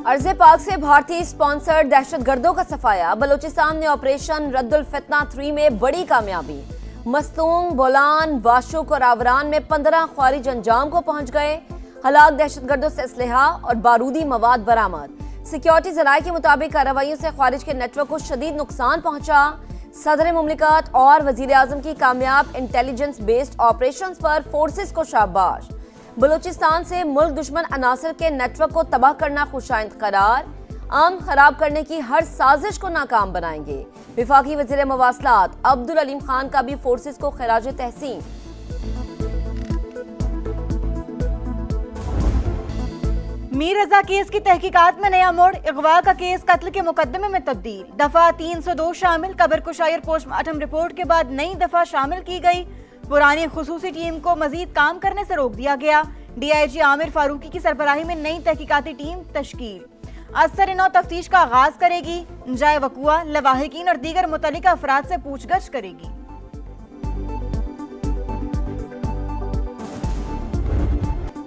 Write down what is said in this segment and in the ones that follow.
अर्ज़े पाक से भारतीय स्पॉन्सर्ड दहशतगर्दों का सफाया। बलूचिस्तान में ऑपरेशन रद्दुल फितना 3 में बड़ी कामयाबी। मस्तूंग, बोलान, वाशुक और आवरान में 15 ख्वारिज अंजाम को पहुंच गए। हलाक दहशतगर्दों से असलहा और बारूदी मवाद बरामद। सिक्योरिटी जराये के मुताबिक कार्रवाइयों से ख्वारिज के नेटवर्क को शदीद नुकसान पहुंचा। सदर मुमलिकत और वजीर आजम की कामयाब इंटेलिजेंस बेस्ड ऑपरेशन पर फोर्सेस को शाबाश। बलूचिस्तान से मुल्क दुश्मन अनासर के नेटवर्क को तबाह करना खुशाइंद करार। अमन खराब करने की हर साजिश को नाकाम बनाएंगे। विफाकी वजीर मवासलात अब्दुल अलीम खान का भी फोर्सेस को खिराज तहसीन। मीर रजा केस की तहकीकात में नया मोड़। अगवा का केस कत्ल के मुकदमे में तब्दील। दफा 302 शामिल। कब्र कुशायर पोस्टमार्टम रिपोर्ट के बाद नई दफा शामिल की गई। पुरानी खुसूसी टीम को मजीद काम करने से रोक दिया गया। DIG आमिर फारूकी की सरबराही में नई तहकीकाती टीम तश्कील। असर नौ तफ्तीश का आगाज करेगी। जाए वकुआ, लवाहिकीन और दीगर मुतल्लिका अफराद से पूछगछ करेगी।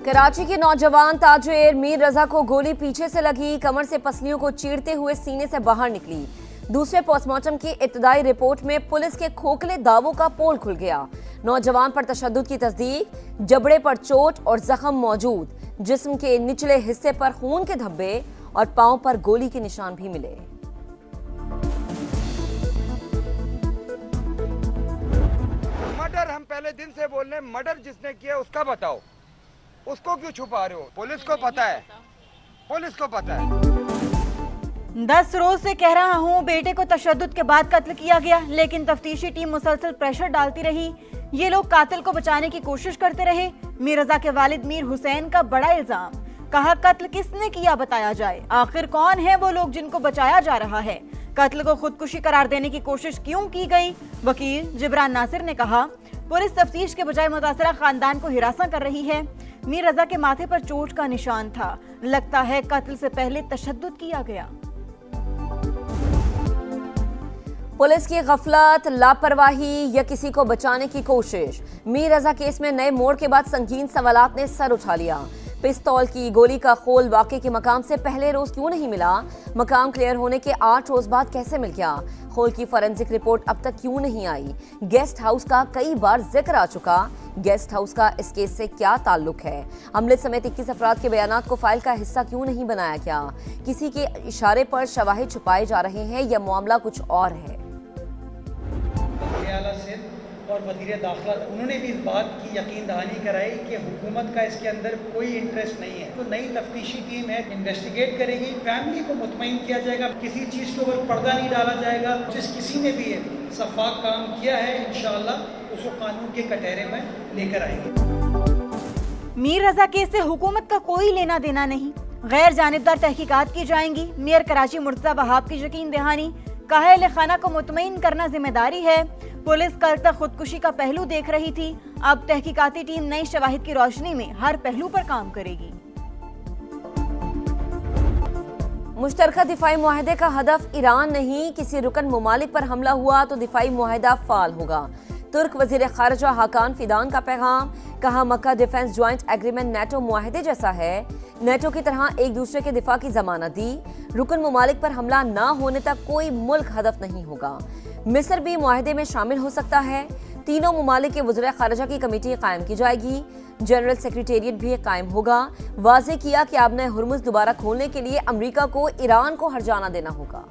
कराची के नौजवान ताजिर मीर रजा को गोली पीछे से लगी। कमर से पसलियों को चीरते हुए सीने से बाहर निकली। दूसरे पोस्टमार्टम की इब्तदाई रिपोर्ट में पुलिस के खोखले दावों का पोल खुल गया। नौजवान पर तशद्दुद की तस्दीक। जबड़े पर चोट और जख्म मौजूद। जिस्म के निचले हिस्से पर खून के धब्बे और पांव पर गोली के निशान भी मिले। मर्डर हम पहले दिन से बोल रहे हैं, मर्डर जिसने किया उसका बताओ, उसको क्यों छुपा रहे हो? पुलिस को पता है, पुलिस को पता है। 10 रोज से कह रहा हूँ बेटे को तशद्दुद के बाद कत्ल किया गया, लेकिन तफ्तीशी टीम मुसलसल प्रेशर डालती रही। ये लोग कातिल को बचाने की कोशिश करते रहे। मीर रजा के वालिद मीर हुसैन का बड़ा इल्जाम। कहा कत्ल किसने किया बताया जाए। आखिर कौन है वो लोग जिनको बचाया जा रहा है? कत्ल को खुदकुशी करार देने की कोशिश क्यों की गई? वकील जिब्रान नासिर ने कहा पुलिस तफ्तीश के बजाय मुतासरा खानदान को हिरासा कर रही है। मीर रजा के माथे पर चोट का निशान था। लगता है कत्ल से पहले तशद्दुद किया गया। पुलिस की गफलत, लापरवाही या किसी को बचाने की कोशिश। मीर रजा केस में नए मोड़ के बाद संगीन सवालात ने सर उठा लिया। पिस्तौल की गोली का खोल वाकये के मकाम से पहले रोज क्यों नहीं मिला? मकाम क्लियर होने के 8 रोज बाद कैसे मिल गया? खोल की फॉरेंसिक रिपोर्ट अब तक क्यों नहीं आई? गेस्ट हाउस का कई बार जिक्र आ चुका। गेस्ट हाउस का इस केस से क्या ताल्लुक है? अमले समेत 21 अफराद के बयानात को फाइल का हिस्सा क्यों नहीं बनाया गया? किसी के इशारे पर शवाहिद छुपाए जा रहे हैं या मामला कुछ और है? और वज़ीर दाखिला उन्होंने भी इस बात की यकीन दहानी कराई कि हुकूमत का इसके अंदर कोई इंटरेस्ट नहीं है। तो नई तफ्तीशी टीम है, इन्वेस्टिगेट करेगी। फैमिली को मुतमईन किया जाएगा, किसी चीज़ के ऊपर पर्दा नहीं डाला जाएगा। जिस किसी ने भी शफाफ काम किया है इंशाअल्लाह उसको कानून के कटहरे में लेकर आएंगे। मीर रजा केस से हुकूमत का कोई लेना देना नहीं। गैर जानिबदार तहकीकात की जाएंगी। मेयर कराची मुर्तज़ा वहाब की यकीन दहानी। कहा अहले खाना को मुतमईन करना जिम्मेदारी है। पुलिस कल तक खुदकुशी का पहलू देख रही थी। अब तहकीकाती टीम नई शवाहिद की रोशनी में हर पहलू पर काम करेगी। मुश्तरका दिफाई मुआहदे का हदफ ईरान नहीं। किसी रुकन मुमालिक पर हमला हुआ तो दिफाई मुआहदा फाल होगा। तुर्क वजीर खारजा हाकान फिदान का पैगाम। कहा मक्का डिफेंस ज्वाइंट एग्रीमेंट नेटो मुआहदे जैसा है। नेटो की तरह एक दूसरे के दिफा की जमानत दी। रुकन मुमालिक पर हमला न होने तक कोई मुल्क हदफ नहीं होगा। मिस्र भी मुआहदे में शामिल हो सकता है। तीनों मुमालिक के वज़ीर खारजा की कमेटी कायम की जाएगी। जनरल सेक्रेटेरिएट भी कायम होगा। वाज़ेह किया कि आबने हुर्मुज़ दोबारा खोलने के लिए अमेरिका को ईरान को हर्जाना देना होगा।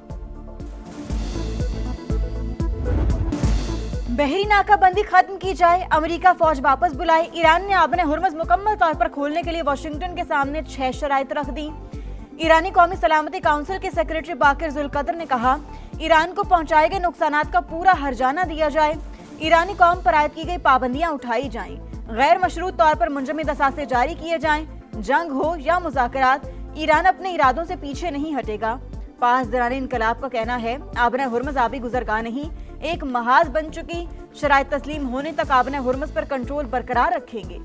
बहरी नाकाबंदी खत्म की जाए। अमेरिका फौज वापस बुलाए। ईरान ने आबने हुर्मुज़ मुकम्मल तौर पर खोलने के लिए वाशिंगटन के सामने 6 शराइत रख दी। ईरानी कौमी सलामती काउंसिल के सेक्रेटरी बाकिर जुल्कदर ने कहा ईरान को पहुंचाए गए नुकसानात का पूरा हर्जाना दिया जाए। ईरानी कौम पर आयद की गई पाबंदियां उठाई जाएं। गैर मशरूत तौर पर मुंजमद असासे जारी किए जाएं। जंग हो या मुज़ाकरात, ईरान अपने इरादों से पीछे नहीं हटेगा। पासदारान इनकलाब का कहना है आबने हुर्मुज़ आबी गुजरगाह नहीं, एक महाज बन चुकी। शराइत तस्लीम होने तक आबने हुर्मुज़ पर कंट्रोल बरकरार रखेंगे।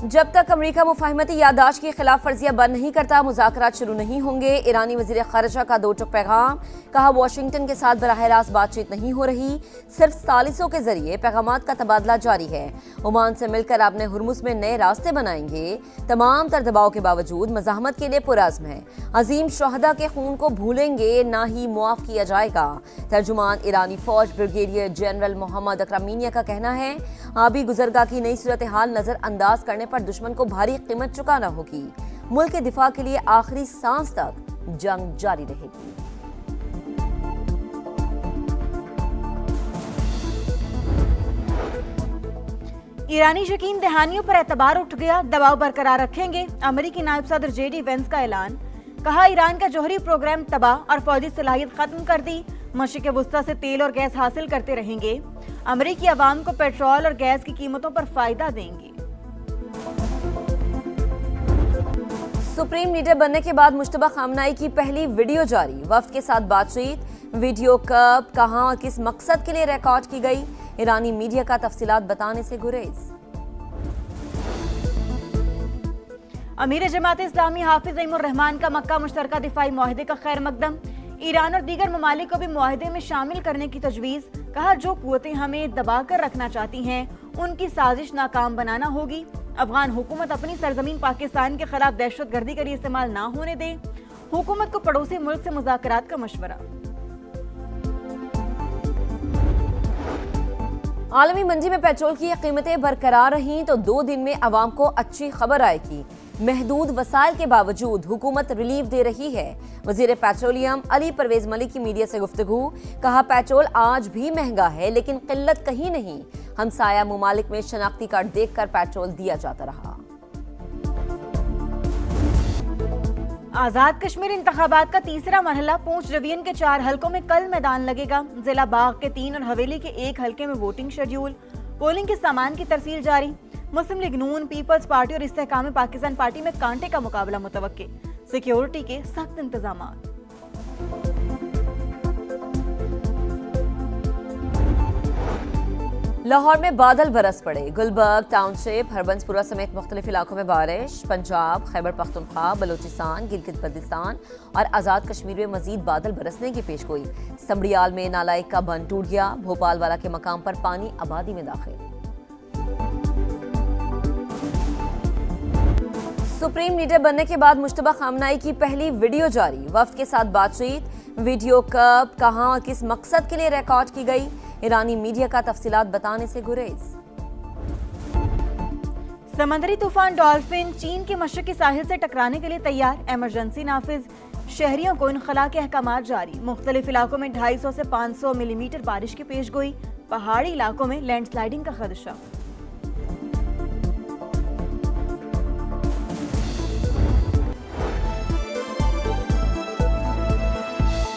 जब तक अमेरिका मुफाहमती याददाश्त की खिलाफ वर्जियां बंद नहीं करता, मुज़ाकरात शुरू नहीं होंगे। ईरानी वज़ीर ख़ारिजा का दो टुक पैगाम, कहा वाशिंगटन के साथ बराह रास्त बातचीत नहीं हो रही, सिर्फ सालिसों के जरिए पैगामात का तबादला जारी है। ओमान से मिलकर अपने हुर्मुज़ में नए रास्ते बनाएंगे। तमाम तर दबाव के बावजूद मज़ाहमत के लिए पुरज़्म है। अजीम शहदा के खून को भूलेंगे ना ही मुआफ़ किया जाएगा। तर्जुमान ईरानी फौज ब्रिगेडियर जनरल मोहम्मद अकरमीनिया का कहना है, आबी गुजरगाह की नई सूरत हाल नजरअंदाज करने पर दुश्मन को भारी कीमत चुकाना होगी। मुल्क के दिफा के लिए आखिरी सांस तक जंग जारी रहेगी। ईरानी यकीन दहानियों पर एतबार उठ गया, दबाव बरकरार रखेंगे। अमेरिकी नायब सदर JD वेंस का ऐलान, कहा ईरान का जौहरी प्रोग्राम तबाह और फौजी सलाहियत खत्म कर दी। मशरिक़ वुस्ता से तेल और गैस हासिल करते रहेंगे। अमेरिकी अवाम को पेट्रोल और गैस की कीमतों पर फायदा देंगे। सुप्रीम लीडर बनने के बाद मुश्तबा खामनाई की पहली वीडियो जारी, वफ्द के साथ बातचीत। वीडियो कब, कहां और किस मकसद के लिए रिकॉर्ड की गई, ईरानी मीडिया का तफसीलात बताने से गुरेज। अमीर जमात इस्लामी हाफिज ईमुर रहमान का मक्का मुश्तरका दिफाई मुआहदे का खैर मकदम। ईरान और दीगर ममालिक को भी मुआहदे में शामिल करने की तजवीज़। कहा, जो कुव्वतें हमें दबाकर रखना चाहती हैं उनकी साजिश नाकाम बनाना होगी। अफगान हुकूमत अपनी सरजमीन पाकिस्तान के खिलाफ दहशतगर्दी के लिए इस्तेमाल ना होने दे। हुकूमत को पड़ोसी मुल्क से मुज़ाकरात का मशवरा। आलमी मंडी में पेट्रोल की कीमतें बरकरार रहीं तो 2 दिन में आवाम को अच्छी खबर आएगी। महदूद वसाइल के बावजूद हुकूमत रिलीफ दे रही है। वजीर पेट्रोलियम अली परवेज मलिक की मीडिया से गुफ्तगू, कहा पेट्रोल आज भी महंगा है लेकिन किल्लत कहीं नहीं। हमसाया मुमालिक में शनाख्ती कार्ड देखकर पेट्रोल दिया जाता रहा। आजाद कश्मीर इंतखाबात का तीसरा मरहला पूंछ डिवीजन के 4 हलकों में कल मैदान लगेगा। जिला बाग के 3 और हवेली के 1 हलके में वोटिंग शेड्यूल। पोलिंग के सामान की तरसील जारी। मुस्लिम लीग नून, पीपल्स पार्टी और इस्तेहकाम पाकिस्तान पार्टी में कांटे का मुकाबला मुतवक्के। सिक्योरिटी के सख्त इंतजाम। लाहौर में बादल बरस पड़े। गुलबर्ग टाउनशिप, हरबंसपुरा समेत मुख्तलिफ इलाकों में बारिश। पंजाब, खैबर पख्तूनख्वा, बलूचिस्तान, गिलगित बल्तिस्तान और आज़ाद कश्मीर में मजीद बादल बरसने की पेशगोई। समड़ियाल में नालाइक का बंद टूट गया। भोपाल वाला के मकाम पर पानी आबादी में दाखिल। सुप्रीम लीडर बनने के बाद मुश्तबा खामनाई की पहली वीडियो जारी, वफ्द के साथ बातचीत। वीडियो कब, कहां और किस मकसद के लिए रिकॉर्ड की गई, ईरानी मीडिया का तफसीलात बताने से गुरेज। समंदरी तूफान डॉल्फिन चीन के मशरकी साहिल से टकराने के लिए तैयार। इमरजेंसी नाफिज। शहरियों को इनखला के अहकामात जारी। मुख्तलिफ इलाकों में 250 से 500 मिलीमीटर बारिश की पेशगोई। पहाड़ी इलाकों में लैंडस्लाइडिंग का खदशा।